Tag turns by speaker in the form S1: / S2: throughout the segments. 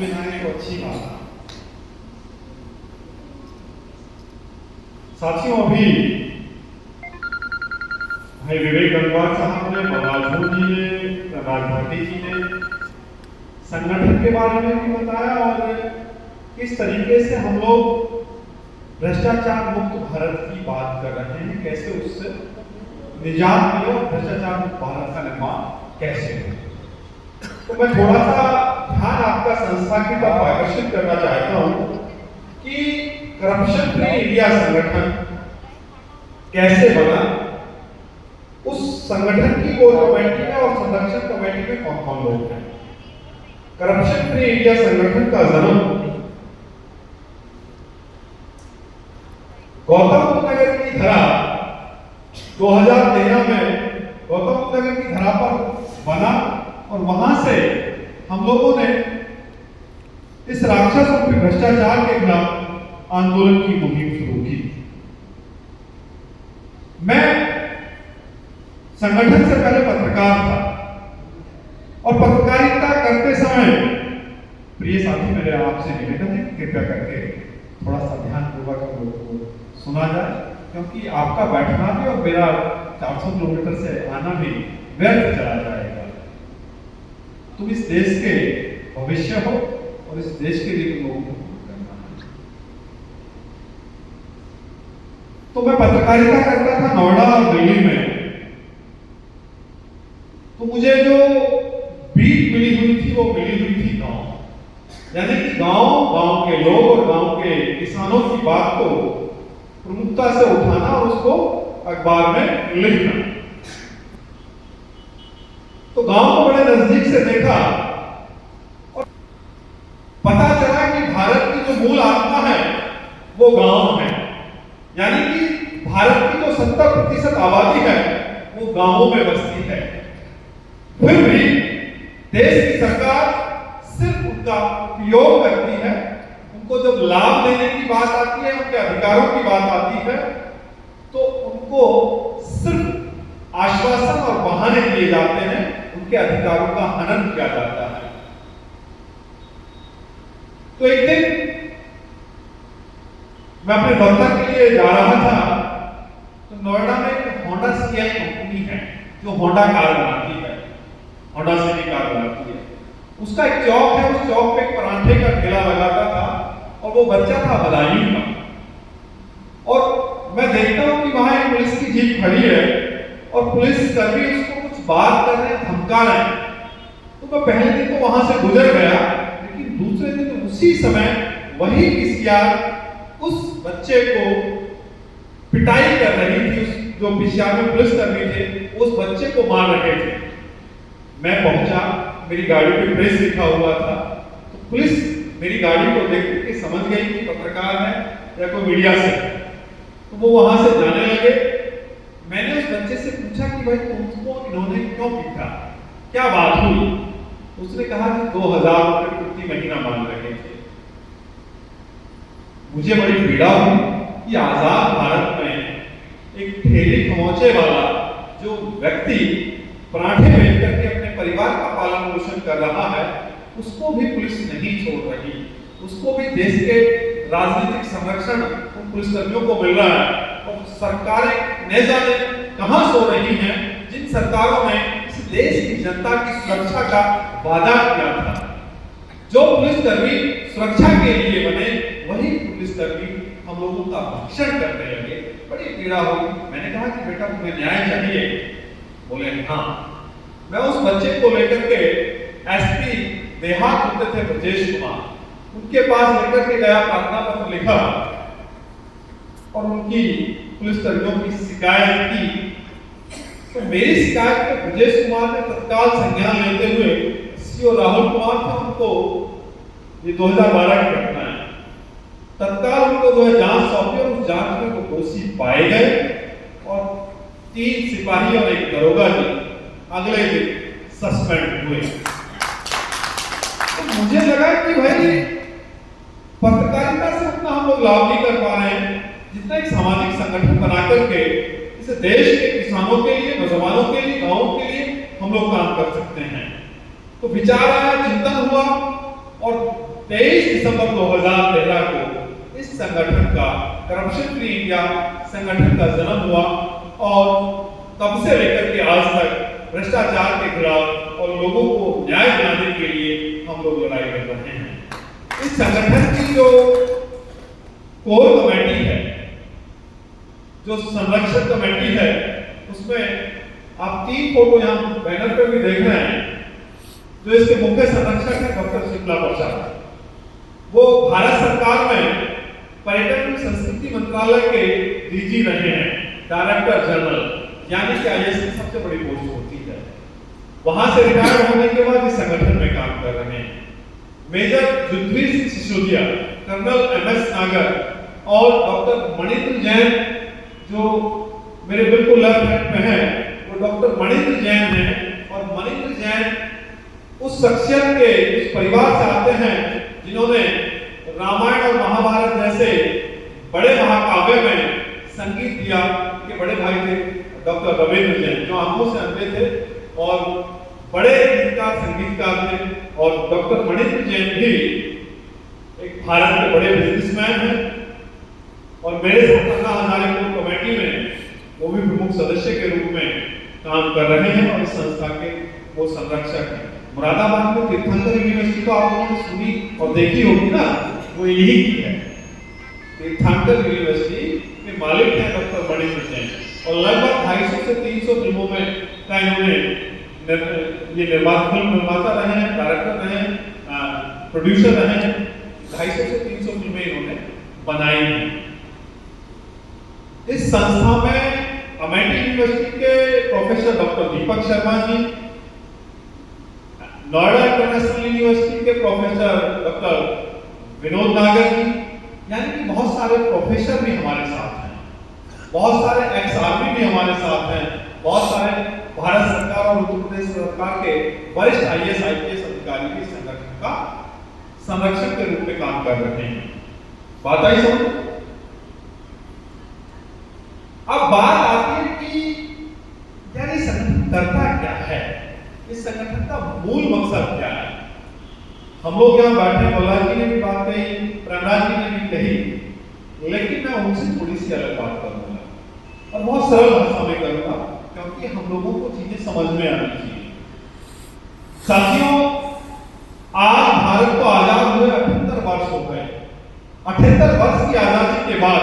S1: लेना है तो अच्छी बात है। साथियों, अभी भाई विवेक गंगवार साहब ने, बलराजपुर जी ने, प्रकाश भाटी जी ने संगठन के बारे में भी बताया और किस तरीके से हम लोग भ्रष्टाचार मुक्त भारत की बात कर रहे हैं, कैसे उससे निजात मिले और भ्रष्टाचार मुक्त भारत का निर्माण कैसे हो। तो मैं थोड़ा सा ध्यान आपका संस्था की तरफ आकर्षित करना चाहता हूं कि करप्शन फ्री इंडिया संगठन कैसे बना, उस संगठन की कोर कमेटी में और संरक्षण कमेटी में कौन कौन लोग हैं। करप्शन फ्री इंडिया संगठन का जन्म गौतम बुद्ध नगर की धरा 2013 में गौतम बुद्ध नगर की धरा पर बना और वहां से हम लोगों ने इस राक्षस और भ्रष्टाचार के खिलाफ आंदोलन की मुहिम शुरू की। मैं संगठन से पहले पत्रकार था और पत्रकारिता करते समय, प्रिय साथी, मेरे आपसे निवेदन है कृपया करके थोड़ा सा ध्यानपूर्वक हम लोगों को सुना जाए, क्योंकि आपका बैठना भी और मेरा 400 किलोमीटर से आना भी व्यर्थ चला जाएगा। तुम इस देश के भविष्य हो और इस देश के लिए तुम लोगों को करना है। तो मैं पत्रकारिता करता था नोएडा और दिल्ली में। तो मुझे जो बीट मिली हुई थी वो मिली हुई थी गांव, यानी कि गांव के लोग और गांव के किसानों की बात को प्रमुखता से उठाना और उसको अखबार में लिखना। तो गांव को बड़े नजदीक से देखा और पता चला कि भारत की जो मूल आत्मा है वो गांव है, यानी कि भारत की जो 70% आबादी है वो गांवों में बसती है। फिर भी देश की सरकार सिर्फ उनका उपयोग करती है, उनको जब लाभ देने की बात आती है, उनके अधिकारों की बात आती है, तो उनको सिर्फ आश्वासन और बहाने दिए जाते हैं, उनके अधिकारों का हनन किया जाता है। तो एक दिन मैं अपने दफ्तर के लिए जा रहा था, तो नोएडा में एक होंडा सीएल कंपनी है जो होंडा कार बनाती है, होंडा सिटी कार बनाती है। उसका एक चौक है, उस चौक पे एक परांठे का ठेला लगाता था और वो बच्चा था बदायूं का। और मैं देखता हूं कि वहां एक पुलिस की जीप खड़ी है और पुलिस कर्मी उसको कुछ बात कर रहे हैं, धमका रहे हैं। तो मैं पहले दिन तो वहां से गुजर गया, लेकिन दूसरे दिन उसी समय वही पीसीआर उस बच्चे को पिटाई कर रही थी। उस जो पीसीआर में पुलिस कर्मी थे उस बच्चे को मार रहे थे। मैं पहुंचा, मेरी गाड़ी पे प्रेस लिखा हुआ था, तो पुलिस मेरी गाड़ी को देख के समझ गई कि पत्रकार है या कोई मीडिया से, तो वो वहां से जाने लगे। मैंने उस बच्चे से पूछा कि भाई तुमको इन्होंने क्यों पीटा, क्या बात हुई? उसने कहा कि 2000 रुपए प्रति महीना मांग रहे थे। मुझे बड़ी पीड़ा हुई कि आजाद भारत में एक ठेले खमोचे वाला जो व्यक्ति पराठे बेच करके अपने परिवार का पालन पोषण कर रहा है, उसको भी पुलिस नहीं छोड़ रही, उसको भी देश के राजनीतिक संरक्षण उन पुलिसकर्मियों को मिल रहा है। और सरकारें न जाने कहां सो रही हैं, जिन सरकारों ने इस देश की जनता की सुरक्षा का वादा किया था। जो पुलिसकर्मी सुरक्षा के लिए बने, वही पुलिसकर्मी हम लोगों का भक्षण करने लगे। बड़ी पीड़ा हुई। मैंने कहा कि बेटा तुम्हें न्याय चाहिए? बोले हाँ। मैं उस बच्चे को लेकर के एसपी देहात होते थे ब्रजेश कुमार, उनके पास लेकर के गया, प्रार्थना पत्र लिखा और उनकी पुलिसकर्मियों की शिकायत की। तो मेरी शिकायत को ब्रजेश कुमार ने तत्काल संज्ञान लेते हुए सीओ राहुल कुमार थे, उनको ये 2012 की घटना है, तत्काल उनको जो है जांच सौंपी और उस जांच में वो दोषी पाए गए और 3 सिपाही और 1 दरोगा जी अगले दिन सस्पेंड हुए। तो मुझे लगा कि भाई पत्रकारिता से उतना हम लोग लाभ नहीं कर पा रहे हैं जितना एक सामाजिक संगठन बना करके इस देश के किसानों के लिए, नौजवानों के लिए, गांवों के लिए हम लोग काम कर सकते हैं। तो विचार आया, चिंतन हुआ और 23 दिसंबर 2013 को इस संगठन का, करप्शन फ्री इंडिया संगठन का जन्म हुआ और तब से लेकर के आज तक भ्रष्टाचार के खिलाफ और लोगों को न्याय दिलाने के लिए हम लोग लड़ाई कर रहे हैं। इस संगठन की जो कोर कमेटी है, जो संरक्षण कमेटी है, उसमें आप 3 फोटो यहाँ बैनर पे भी देख रहे हैं। जो इसके मुख्य संरक्षक है डॉक्टर शुक्ला प्रसाद, वो भारत सरकार में पर्यटन एवं संस्कृति मंत्रालय के डीजी रहे हैं, डायरेक्टर जनरल, यानी कि आईएएस की सबसे बड़ी पोस्ट होती है। वहां से रिटायर होने के बाद इस संगठन में काम कर रहे हैं। Major Yudhveer Singh Sisodia, colonel MS Nagar और डॉक्टर मणिंद्र जैन, जो मेरे बिल्कुल लेफ्ट हैंड में है, वो डॉक्टर मणिंद्र जैन है। और मणिंद्र जैन उस शख्सियत के, उस परिवार से आते हैं जिन्होंने रामायण और महाभारत जैसे बड़े महाकाव्य में संगीत दिया। के बड़े भाई थे डॉक्टर रविंद्र जैन, जो आंखों से अंधे थे और बड़े गीतकार संगीतकार थे। और डॉक्टर मणिंद्र जैन भी एक भारत के बड़े बिजनेसमैन हैं और मेरे साथ अन्ना हजारे कोर कमेटी में वो भी प्रमुख सदस्य के रूप में काम कर रहे हैं और इस संस्था के वो संरक्षक हैं। मुरादाबाद में तीर्थंकर यूनिवर्सिटी तो आप लोगों ने सुनी और देखी होगी ना, वो यही की है। तीर्थंकर यूनिवर्सिटी के मालिक हैं डॉक्टर मणिंद्र जैन और लगभग 250 से 300 फिल्मों में का इन्होंने ये फिल्म निर्माता रहे हैं, डायरेक्टर रहे हैं, प्रोड्यूसर रहे हैं। 250 से 300 फिल्में इन्होंने बनाई हैं। इस संस्था में अमेठी यूनिवर्सिटी के professor doctor Deepak Sharma ji, Noida international university के प्रोफेसर डॉक्टर विनोद नागर जी, यानी कि बहुत सारे प्रोफेसर भी हमारे साथ हैं, बहुत सारे एक्स आर्मी भी हमारे साथ हैं, बहुत सारे भारत सरकार और उत्तर प्रदेश सरकार के वरिष्ठ आईएएस आईपीएस अधिकारी भी संगठन का संरक्षक के रूप में काम कर रहे हैं। बात आई समझ? अब बात आती है कि यार ये संगठन करता क्या है, इस संगठन का मूल मकसद क्या है। हम लोग यहाँ बैठे, मल्लाह जी ने भी बात कही, प्रहलाद जी ने भी कही, लेकिन मैं उनसे थोड़ी सी अलग बात करूंगा और बहुत सरल भाषा में करूंगा क्योंकि हम लोगों को चीजें समझ में आनी चाहिए। साथियों, आज भारत को आजाद हुए 78 वर्ष हो गए। 78 वर्ष की आजादी के बाद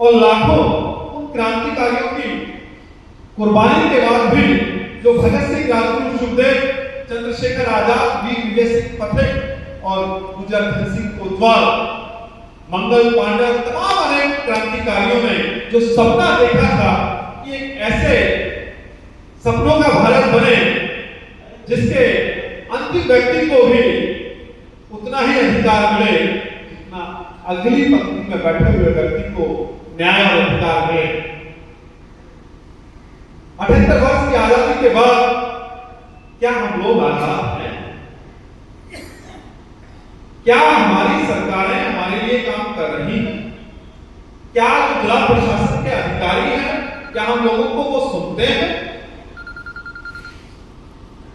S1: और लाखों उन क्रांतिकारियों की कुर्बानी के बाद भी जो भगत सिंह, राजगुरु, सुखदेव, चंद्रशेखर आजाद, वीर विजय सिंह पटेल और गुरजर सिंह कोतवाल, मंगल पांडे, तमाम अनेक क्रांतिकारियों ने जो सपना देखा था कि एक ऐसे सपनों का भारत बने जिसके अंतिम व्यक्ति को भी उतना ही अधिकार मिले जितना अगली पंक्ति में बैठे हुए व्यक्ति को न्याय और अधिकार मिले। 78 वर्ष की आजादी के बाद क्या हम लोग आजाद हैं? क्या हमारी सरकारें हमारे लिए काम कर रही हैं? क्या जो जिला प्रशासन के अधिकारी हैं, क्या हम लोगों को वो सुनते हैं?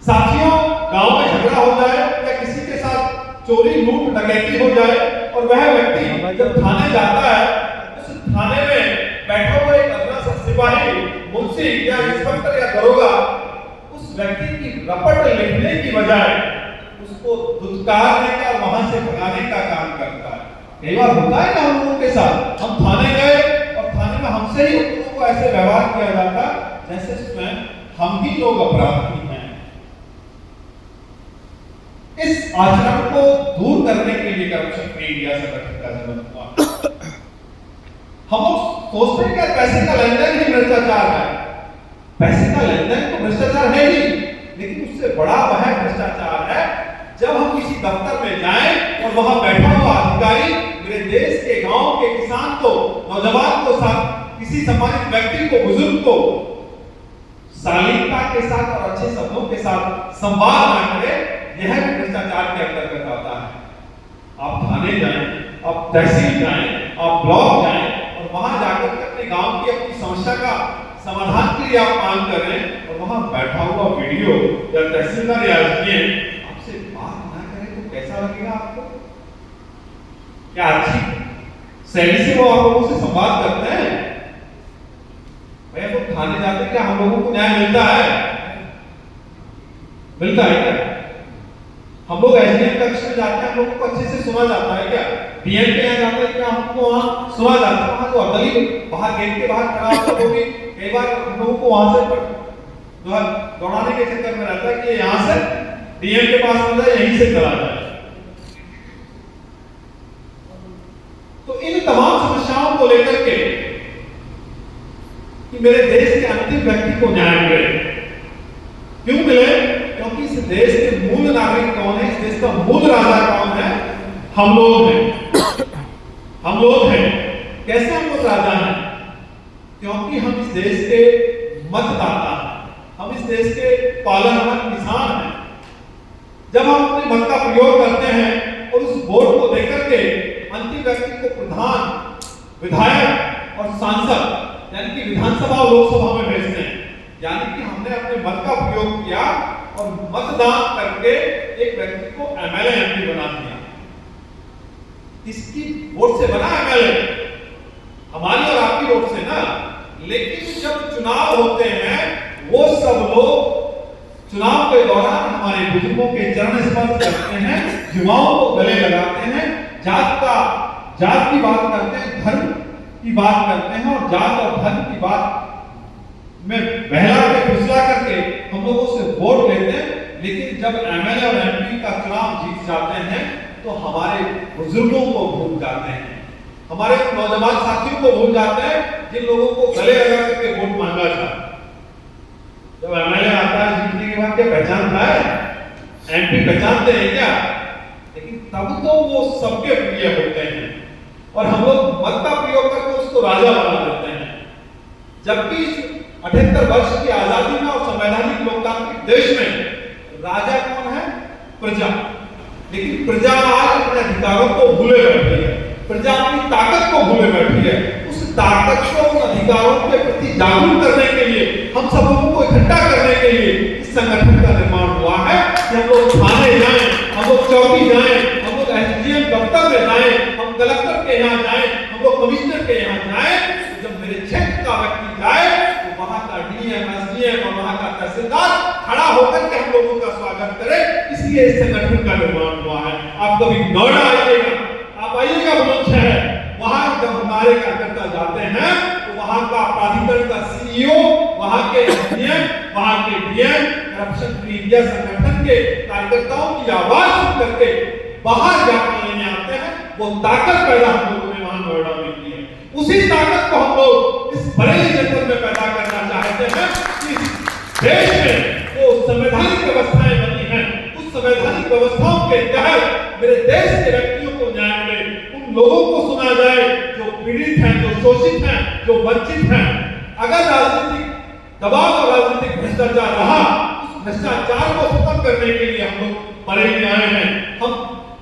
S1: साथियों, गांव में झगड़ा हो जाए या किसी के साथ चोरी, लूट, डकैती हो जाए और वह व्यक्ति जब थाने जाता है, उस थाने में बैठा हुआ एक अदना सिपाही, मुंशी या इंस्पेक्टर या दरोगा उस व्यक्ति की रपट लिखने की बजाय उसको दुत्कारने का और वहां से भगाने का काम करता है। कई बार होता है ना हम लोगों के साथ, हम थाने गए और थाने में हमसे ही लोगों को ऐसे व्यवहार किया जाता जैसे उसमें हम ही लोग अपराधी हैं। इस आचरण को दूर करने के लिए करप्शन फ्री इंडिया संगठन का जन्म हुआ। हम लोग सोचते हैं कि पैसे का लेन देन ही भ्रष्टाचार है। पैसे का लेन देन तो भ्रष्टाचार है ही, लेकिन उससे बड़ा वह भ्रष्टाचार है जब हम किसी दफ्तर में जाएं और वहां बैठा हुआ अधिकारी मेरे देश के, गांव के किसान को, नौजवान को, साथ किसी सम्मानित व्यक्ति को, बुजुर्ग को शालीनता के साथ और अच्छे शब्दों के साथ संवाद ना करे, यह भी भ्रष्टाचार के अंतर्गत आता है। आप थाने जाएं, आप तहसील जाएं, आप ब्लॉक जाएं और वहां जाकर के अपने गांव की अपनी समस्या का समाधान के लिए आप मांग कर रहे हैं और वहां बैठा हुआ वीडियो या तहसीलदार या आपसे बात ना करे तो कैसा कैसा लगेगा आपको? क्या अच्छी शैली से वो आप लोगों से संवाद करते हैं? भैया तो थाने जाते क्या हम लोगों को न्याय मिलता है? मिलता है क्या? हम लोग एसडीएम कक्ष में जाते हैं, हम लोगों को अच्छे से सुना जाता है क्या? डीएम के यहाँ जाते हैं क्या हमको वहाँ सुना जाता है? वहाँ तो अगली बाहर गेट के बाहर खड़ा होता है, वो भी कई बार हम लोगों को वहाँ से जो है दौड़ाने के चक्कर में रहता है कि यहाँ से डीएम के पास ना जाए, यहीं से चला जाए। तो इन तमाम समस्याओं को लेकर के कि मेरे देश के अंतिम व्यक्ति को न्याय मिले, क्यों मिले? क्योंकि इस देश के मूल नागरिक कौन है, इस देश का मूल राजा कौन है? हम लोग हैं। हम लोग हैं। कैसे हम लोग राजा हैं? क्योंकि हम इस देश के मतदाता हैं, हम इस देश के पालनहार किसान हैं। जब हम अपने मत का प्रयोग करते हैं और उस वोट को देकर के अंतिम व्यक्ति को प्रधान, विधायक और सांसद यानी कि विधानसभा और लोकसभा में भेजते हैं, यानी कि हमने अपने मत का प्रयोग किया और मतदान करके एक व्यक्ति को एमएलए एमपी बना दिया। इसकी वोट से बना एमएलए, हमारी और आपकी वोट से ना। लेकिन जब चुनाव होते हैं वो सब लोग चुनाव के दौरान हमारे बुजुर्गों के चरण स्पर्श करते हैं, युवाओं को गले लगाते हैं, जात की बात करते हैं, धर्म की बात करते हैं और जात और धर्म की बात में बहला के फुसला करके हम लोगों से वोट लेते हैं। लेकिन जब एमएलए और एमपी का चुनाव जीत जाते हैं तो हमारे बुजुर्गों को भूल जाते हैं, हमारे नौजवान साथियों को भूल जाते हैं जिन लोगों को गले लगा करके वोट मांगा था। जब एमएलए आता है जीतने के बाद क्या पहचानता है? एमपी पहचानते हैं क्या? लेकिन तब तो वो सबके प्रिय होते हैं और हम लोग मत का प्रयोग करके उसको राजा बना देते हैं। जबकि 78 वर्ष की आजादी में और संवैधानिक लोकतांत्रिक देश में राजा कौन है? प्रजा। लेकिन प्रजा आज अपने अधिकारों को भूले बैठी है, प्रजा अपनी ताकत को भूले बैठी है। उस ताकत को, उन अधिकारों के प्रति जागरूक करने के लिए, हम सब लोगों को इकट्ठा करने के लिए इस संगठन का निर्माण हुआ है कि हम लोग थाने जाएं, हम लोग चौकी जाएं, हम लोग एसडीएम दफ्तर में जाएं, हम कलेक्टर के यहाँ जाएं, हम लोग कमिश्नर के यहाँ जाएं। जब मेरे क्षेत्र का व्यक्ति जाए तो वहां का डीएम, एसडीएम और वहां का तहसीलदार खड़ा होकर के हम लोगों का स्वागत करे। इसलिए इस संगठन का निर्माण हुआ है। आप कभी नोएडा आइएगा, आप आइएगा बुलंदशहर, वहां जब हमारे कार्यकर्ता जाते हैं तो वहां का प्राधिकरण का सीईओ, वहां के एसडीएम, वहां के डीएम करप्शन फ्री इंडिया संगठन के कार्यकर्ताओं की आवाज सुन करके बाहर जाकर लेने आते हैं। वो ताकत पैदा हम लोगों ने वहां नोएडा में की है। उसी ताकत को हम लोग इस बरेली जनपद में पैदा करना चाहते हैं कि देश में वो संवैधानिक व्यवस्थाएं बनी हैं, उस संवैधानिक व्यवस्थाओं के तहत मेरे देश के व्यक्तियों को न्याय मिले, उन लोगों को सुना जाए जो पीड़ित हैं, जो शोषित हैं, जो वंचित हैं। अगर राजनीतिक दबाव और राजनीतिक भ्रष्टाचार रहा, उस भ्रष्टाचार को खत्म करने के लिए हम लोग बरेली आए हैं। हम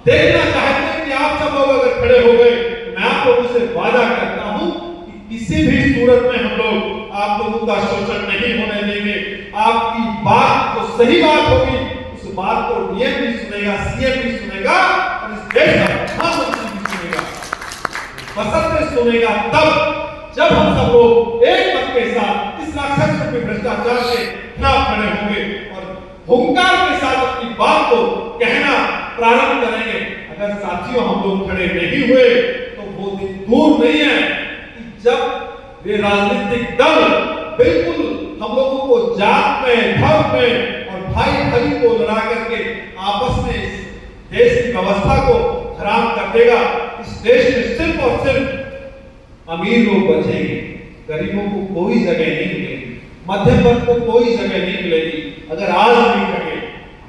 S1: देखना चाहते हैं कि आप सब लोग अगर खड़े हो गए तो मैं आप लोगों से वादा करता हूं कि किसी भी सूरत में हम लोग आप लोगों का शोषण नहीं होने देंगे। आपकी बात जो सही बात होगी उस बात को डीएम भी सुनेगा, सीएम भी सुनेगा और इस देश का प्रधानमंत्री भी सुनेगा। बसंत सुनेगा तब जब हम सब लोग एक मत के साथ इस राक्षस रूपी भ्रष्टाचार के खिलाफ खड़े होंगे और हुंकार के साथ अपनी बात को कहना प्रारंभ करेंगे। अगर साथियों हम लोग खड़े नहीं हुए तो वो दिन दूर नहीं है कि जब वे राजनीतिक दल बिल्कुल हम लोगों को जात में, धर्म में और भाई भाई को लड़ा करके आपस में इस देश की व्यवस्था को खराब कर देगा। इस देश में सिर्फ और सिर्फ अमीर लोग बचेंगे, गरीबों को कोई जगह नहीं मिलेगी, मध्यम वर्ग को कोई जगह नहीं मिलेगी। अगर आज नहीं करें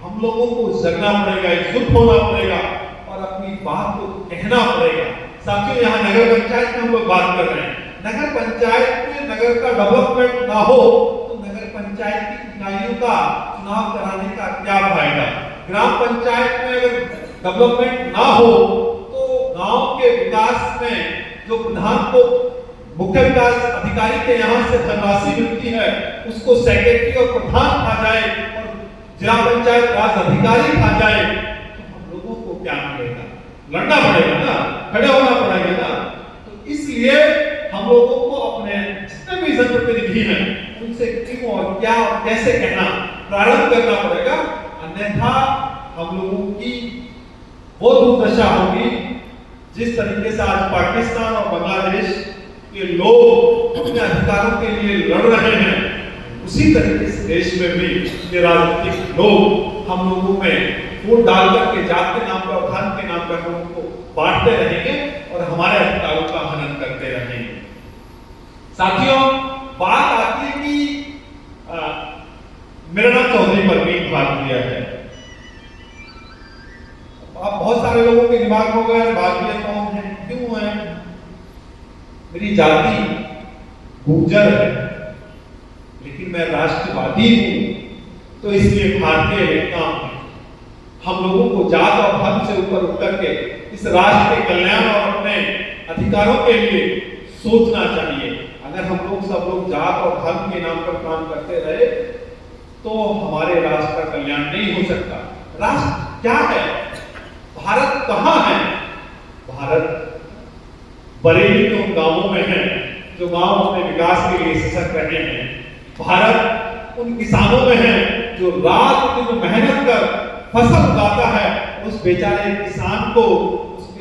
S1: हम लोगों को जगना पड़ेगा, एकजुट होना पड़ेगा और अपनी बात को कहना पड़ेगा। साथियों यहाँ नगर पंचायत में हम लोग बात कर रहे हैं। नगर पंचायत में नगर का डेवलपमेंट ना हो तो नगर पंचायत की इकाइयों का चुनाव कराने का क्या फायदा? ग्राम पंचायत में अगर डेवलपमेंट ना हो तो गांव के विकास में जो प्रधान को मुख्य विकास अधिकारी के यहाँ से धनराशि मिलती है उसको सेक्रेटरी और प्रधान खा जाए और जिला पंचायत राज अधिकारी खा जाए तो हम लोगों को क्या लड़ना पड़ेगा ना, खड़े होना पड़ेगा ना। तो इसलिए हम लोगों को अपने जितने भी जनप्रतिनिधि हैं उनसे क्यों और क्या और कैसे कहना प्रारंभ करना पड़ेगा, अन्यथा हम लोगों की वो दुर्दशा होगी जिस तरीके से आज पाकिस्तान और बांग्लादेश के लोग अपने अधिकारों के लिए लड़ रहे हैं, उसी तरीके से देश में भी ये राजनीतिक लोग हम लोगों में वोट डाल करके जात के नाम पर और धर्म के नाम पर लोगों को बांटते रहेंगे और हमारे अधिकारों का हनन करते रहेंगे। साथियों, बात आती है कि मेरा नाम चौधरी परवीन भारतीय है। आप बहुत सारे लोगों के दिमाग में गए भारतीय कौन है, क्यों है? मेरी जाति गुर्जर है, लेकिन मैं राष्ट्रवादी हूं, तो इसलिए भारतीय लिखता हूं। हम लोगों को जात और धर्म से ऊपर उठ करके इस राष्ट्र के कल्याण और अपने अधिकारों के लिए सोचना चाहिए। अगर हम लोग सब लोग जात और धर्म के नाम पर काम करते रहे तो हमारे राष्ट्र का कल्याण नहीं हो सकता। राष्ट्र क्या है? भारत कहाँ है? भारत बरेली के उन गांवों में है जो गांव अपने विकास के लिए सशक्त रहे हैं। भारत उन किसानों में है जो रात दिन मेहनत कर फसल उगाता है, उस बेचारे किसान को